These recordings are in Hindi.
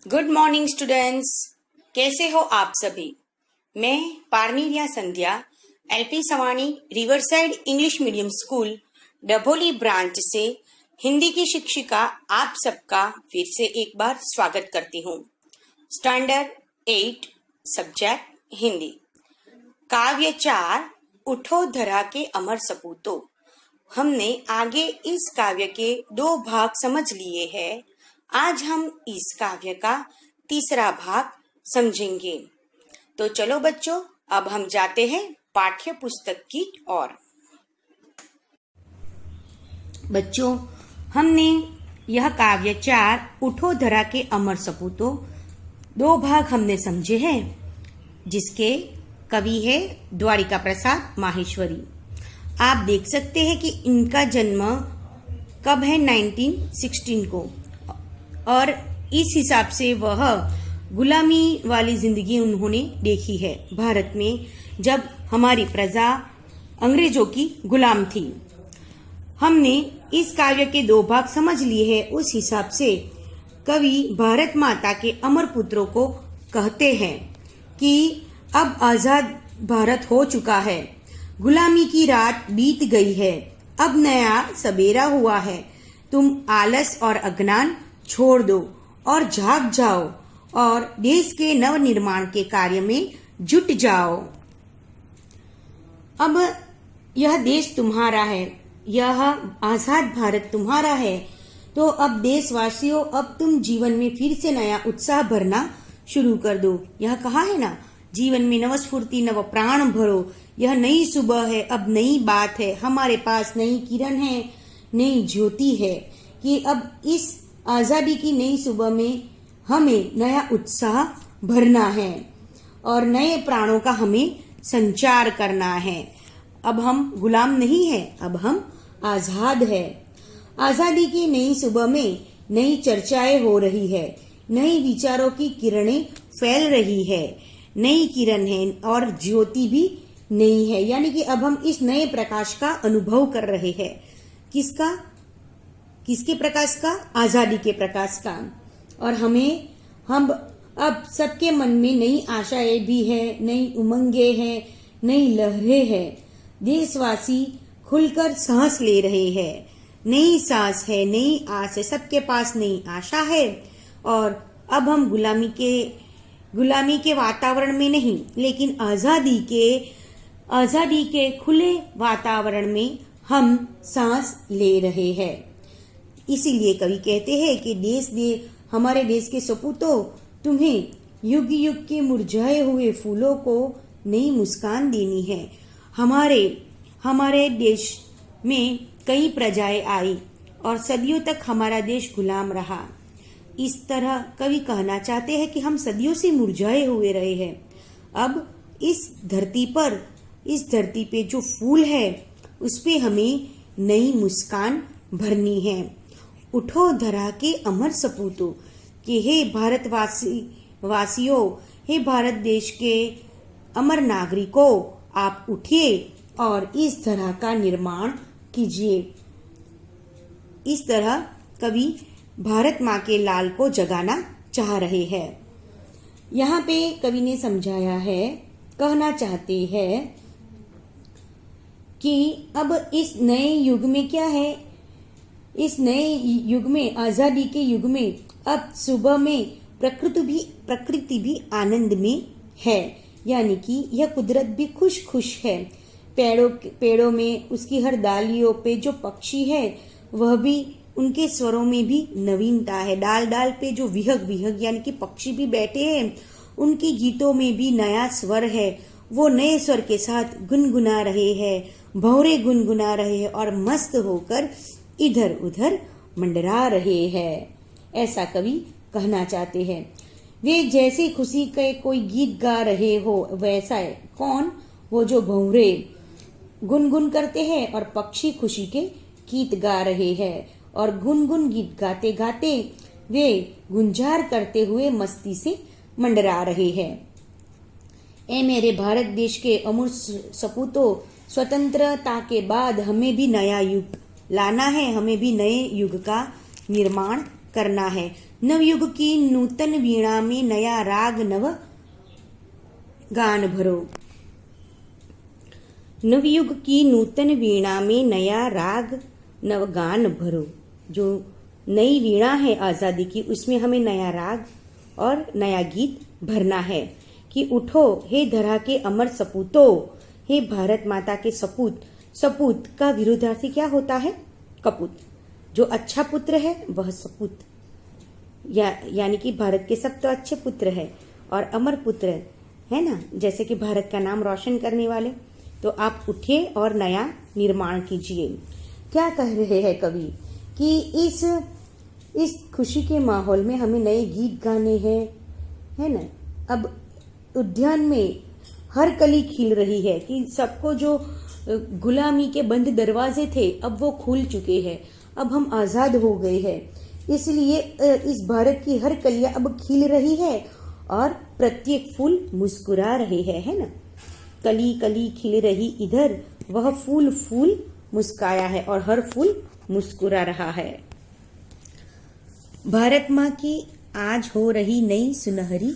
Good morning students. कैसे हो आप सभी। मैं पारनीरिया Sandhya LP Savani riverside English medium school Dabholi branch से हिंदी की शिक्षिका आप सबका फिर से एक बार स्वागत करती हूँ। स्टैंडर्ड 8 सब्जेक्ट हिंदी, काव्य 4 उठो धरा के अमर सपूतो। हमने आगे इस काव्य के 2 भाग समझ लिए हैं। आज हम इस काव्य का तीसरा भाग समझेंगे। तो चलो बच्चों, अब हम जाते हैं पाठ्य पुस्तक की ओर। बच्चों, हमने यह काव्य 4 उठो धरा के अमर सपूतो 2 भाग हमने समझे हैं, जिसके कवि है द्वारिका प्रसाद माहेश्वरी। आप देख सकते हैं कि इनका जन्म कब है, 1916 को, और इस हिसाब से वह गुलामी वाली जिंदगी उन्होंने देखी है भारत में, जब हमारी प्रजा अंग्रेजों की गुलाम थी। हमने इस काव्य के 2 भाग समझ लिए हैं। उस हिसाब से कवि भारत माता के अमर पुत्रों को कहते हैं कि अब आजाद भारत हो चुका है, गुलामी की रात बीत गई है, अब नया सवेरा हुआ है। तुम आलस और अज्ञान छोड़ दो और जाग जाओ और देश के नव निर्माण के कार्य में जुट जाओ। अब यह देश तुम्हारा है, यह आजाद भारत तुम्हारा है। तो अब देशवासियों, अब तुम जीवन में फिर से नया उत्साह भरना शुरू कर दो। यह कहा है ना, जीवन में नव स्फूर्ति नव प्राण भरो। यह नई सुबह है, अब नई बात है, हमारे पास नई किरण है, नई ज्योति है कि अब इस आजादी की नई सुबह में हमें नया उत्साह भरना है और नए प्राणों का हमें संचार करना है। अब हम गुलाम नहीं है, अब हम आजाद है। आजादी की नई सुबह में नई चर्चाएं हो रही है, नई विचारों की किरणें फैल रही है, नई किरण है और ज्योति भी नई है। यानी कि अब हम इस नए प्रकाश का अनुभव कर रहे हैं। किसके प्रकाश का? आजादी के प्रकाश का। और हम अब सबके मन में नई आशाएं भी है, नई उमंगे हैं, नई लहरें हैं। देशवासी खुलकर सांस ले रहे हैं, नई सांस है, नई आस है, सबके पास नई आशा है। और अब हम गुलामी के वातावरण में नहीं, लेकिन आजादी के खुले वातावरण में हम सांस ले रहे हैं। इसीलिए कवि कहते हैं कि हमारे देश के सपूतों, तुम्हें युग युग के मुरझाए हुए फूलों को नई मुस्कान देनी है। हमारे देश में कई प्रजाएं आई और सदियों तक हमारा देश गुलाम रहा। इस तरह कवि कहना चाहते हैं कि हम सदियों से मुरझाए हुए रहे हैं। अब इस धरती पे जो फूल है, उस पे हमें नई मुस्कान भरनी है। उठो धरा के अमर सपूतों, कि हे भारतवासियों, हे भारत देश के अमर नागरिकों, आप उठिए और इस धरा का निर्माण कीजिए। इस तरह कवि भारत माँ के लाल को जगाना चाह रहे हैं। यहाँ पे कवि ने समझाया है, कहना चाहते हैं कि अब इस नए युग में क्या है, इस नए युग में, आजादी के युग में, अब सुबह में प्रकृति भी आनंद में है। यानी कि यह कुदरत भी खुश है। पेड़ों में, उसकी हर डालियों पे जो पक्षी है, वह भी, उनके स्वरों में भी नवीनता है। डाल पे जो विहग यानी कि पक्षी भी बैठे हैं, उनके गीतों में भी नया स्वर है। वो नए स्वर के साथ गुनगुना रहे हैं, भौरे गुनगुना रहे हैं और मस्त होकर इधर उधर मंडरा रहे हैं। ऐसा कवि कहना चाहते हैं। वे जैसे खुशी के कोई गीत गा रहे हो, वैसा है। कौन? वो जो भौरे गुनगुन करते हैं और पक्षी खुशी के गीत गा रहे हैं। और गुनगुन गीत गाते गाते वे गुंजार करते हुए मस्ती से मंडरा रहे हैं। ए मेरे भारत देश के अमूल सपूतों, स्वतंत्रता के बाद हमें भी नया युग लाना है, हमें भी नए युग का निर्माण करना है। नवयुग की नूतन वीणा में नया राग नव गान भरो। नवयुग की नूतन वीणा में नया राग नव गान भरो। जो नई वीणा है आजादी की, उसमें हमें नया राग और नया गीत भरना है कि उठो हे धरा के अमर सपूतो, हे भारत माता के सपूत। सपूत का विरोधार्थी क्या होता है? कपूत। जो अच्छा पुत्र है वह सपूत, यानी कि भारत के सब तो अच्छे पुत्र है और अमर पुत्र है ना, जैसे कि भारत का नाम रोशन करने वाले। तो आप उठिए और नया निर्माण कीजिए। क्या कह रहे हैं कवि कि इस खुशी के माहौल में हमें नए गीत गाने हैं, है ना। अब उद्यान में हर कली खिल रही है कि सबको जो गुलामी के बंद दरवाजे थे अब वो खुल चुके हैं, अब हम आजाद हो गए हैं। इसलिए इस भारत की हर कलियां अब खिल रही है और प्रत्येक फूल मुस्कुरा रहे हैं, है ना। कली कली खिल रही इधर, वह फूल फूल मुस्काया है और हर फूल मुस्कुरा रहा है। भारत माँ की आज हो रही नई सुनहरी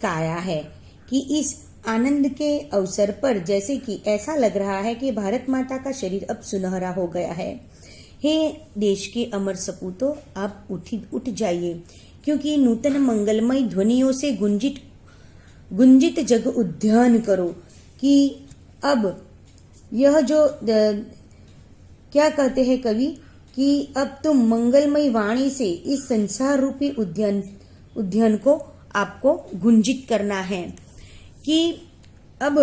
काया है कि इस आनंद के अवसर पर जैसे कि ऐसा लग रहा है कि भारत माता का शरीर अब सुनहरा हो गया है। हे देश के अमर सपूतों, आप उठ जाइए, क्योंकि नूतन मंगलमय ध्वनियों से गुंजित जग उद्यान करो। कि अब यह जो क्या कहते हैं कवि कि अब तुम मंगलमय वाणी से इस संसार रूपी उद्यान को आपको गुंजित करना है कि अब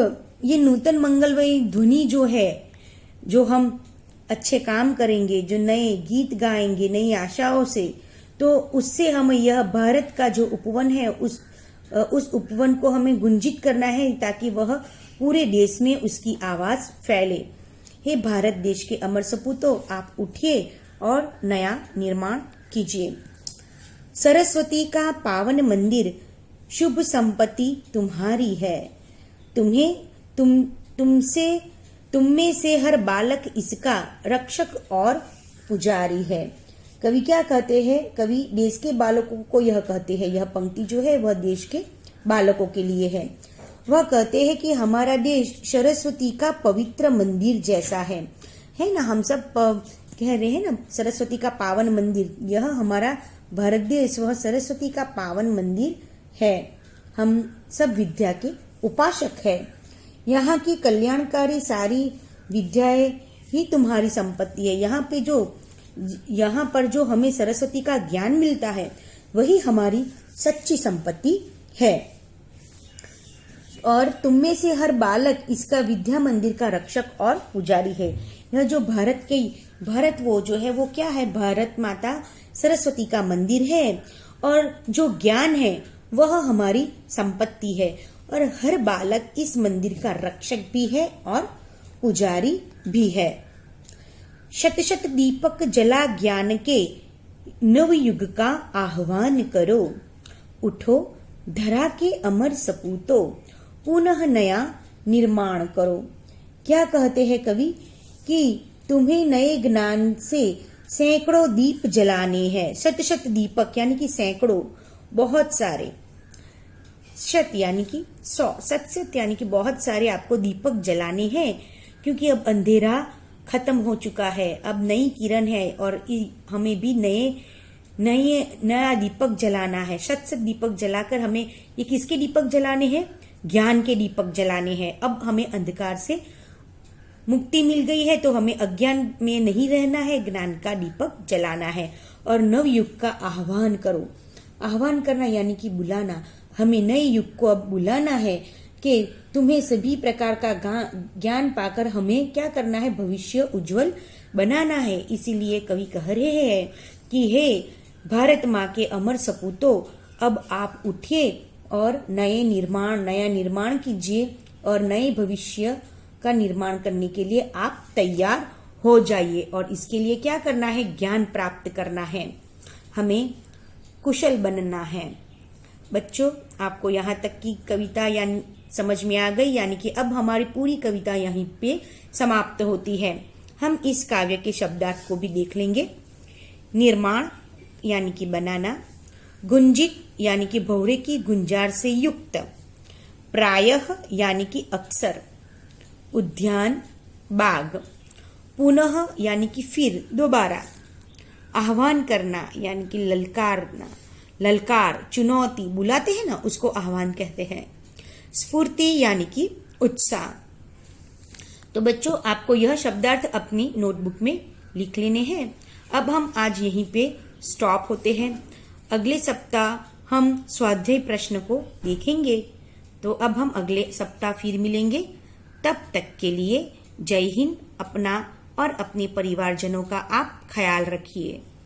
ये नूतन मंगलमय ध्वनि जो है, जो हम अच्छे काम करेंगे, जो नए गीत गाएंगे नई आशाओं से, तो उससे हम यह भारत का जो उपवन है उस उपवन को हमें गुंजित करना है ताकि वह पूरे देश में उसकी आवाज फैले। हे भारत देश के अमर सपूतों, आप उठिए और नया निर्माण कीजिए। सरस्वती का पावन मंदिर, शुभ संपत्ति तुम्हारी है। तुम में से हर बालक इसका रक्षक और पुजारी है। कवि क्या कहते हैं? कवि देश के बालकों को यह कहते हैं, यह पंक्ति जो है वह देश के बालकों के लिए है। वह कहते हैं कि हमारा देश सरस्वती का पवित्र मंदिर जैसा है ना। हम सब कह रहे हैं ना, सरस्वती का पावन मंदिर। यह हमारा भारत देश वह सरस्वती का पावन मंदिर है। हम सब विद्या के उपासक है। यहाँ की कल्याणकारी सारी विद्याएं ही तुम्हारी संपत्ति है। यहाँ पर जो हमें सरस्वती का ज्ञान मिलता है वही हमारी सच्ची संपत्ति है। और तुम में से हर बालक इसका विद्या मंदिर का रक्षक और पुजारी है। यह जो भारत वो जो है वो क्या है? भारत माता सरस्वती का मंदिर है और जो ज्ञान है वह हमारी संपत्ति है। और हर बालक इस मंदिर का रक्षक भी है और पुजारी भी है। शत शत दीपक जला ज्ञान के, नव युग का आह्वान करो। उठो धरा के अमर सपूतो, पुनः नया निर्माण करो। क्या कहते हैं कवि कि तुम्हें नए ज्ञान से सैकड़ों दीप जलाने हैं। शत शत दीपक यानी कि सैकड़ों, बहुत सारे। शत यानी कि 100, सत यानी कि बहुत सारे आपको दीपक जलाने हैं, क्योंकि अब अंधेरा खत्म हो चुका है, अब नई किरण है और हमें भी नया दीपक जलाना है। शत दीपक जलाकर हमें, ये किसके दीपक जलाने हैं? ज्ञान के दीपक जलाने हैं। अब हमें अंधकार से मुक्ति मिल गई है तो हमें अज्ञान में नहीं रहना है, ज्ञान का दीपक जलाना है। और नव युग का आह्वान करो। आह्वान करना यानी कि बुलाना। हमें नए युग को अब बुलाना है कि तुम्हें सभी प्रकार का ज्ञान पाकर हमें क्या करना है? भविष्य उज्जवल बनाना है। इसीलिए कवि कह रहे हैं कि हे भारत माँ के अमर सपूतों, अब आप उठिए और नया निर्माण कीजिए और नए भविष्य का निर्माण करने के लिए आप तैयार हो जाइए। और इसके लिए क्या करना है? ज्ञान प्राप्त करना है, हमें कुशल बनना है। बच्चों, आपको यहाँ तक की कविता यानी समझ में आ गई, यानी कि अब हमारी पूरी कविता यहीं पे समाप्त होती है। हम इस काव्य के शब्दार्थ को भी देख लेंगे। निर्माण यानी कि बनाना, गुंजित यानी कि भौरे की गुंजार से युक्त, प्रायः यानी कि अक्सर, उद्यान बाग, पुनः यानी कि फिर दोबारा, आह्वान करना यानी कि ललकारना, ललकार चुनौती बुलाते हैं ना उसको आह्वान कहते हैं, स्फूर्ति यानी कि उत्साह। तो बच्चों आपको यह शब्दार्थ अपनी नोटबुक में लिख लेने हैं। अब हम आज यहीं पे स्टॉप होते हैं। अगले सप्ताह हम स्वाध्याय प्रश्न को देखेंगे। तो अब हम अगले सप्ताह फिर मिलेंगे। तब तक के लिए जय हिंद। अपना और अपने परिवारजनों का आप ख्याल रखिए।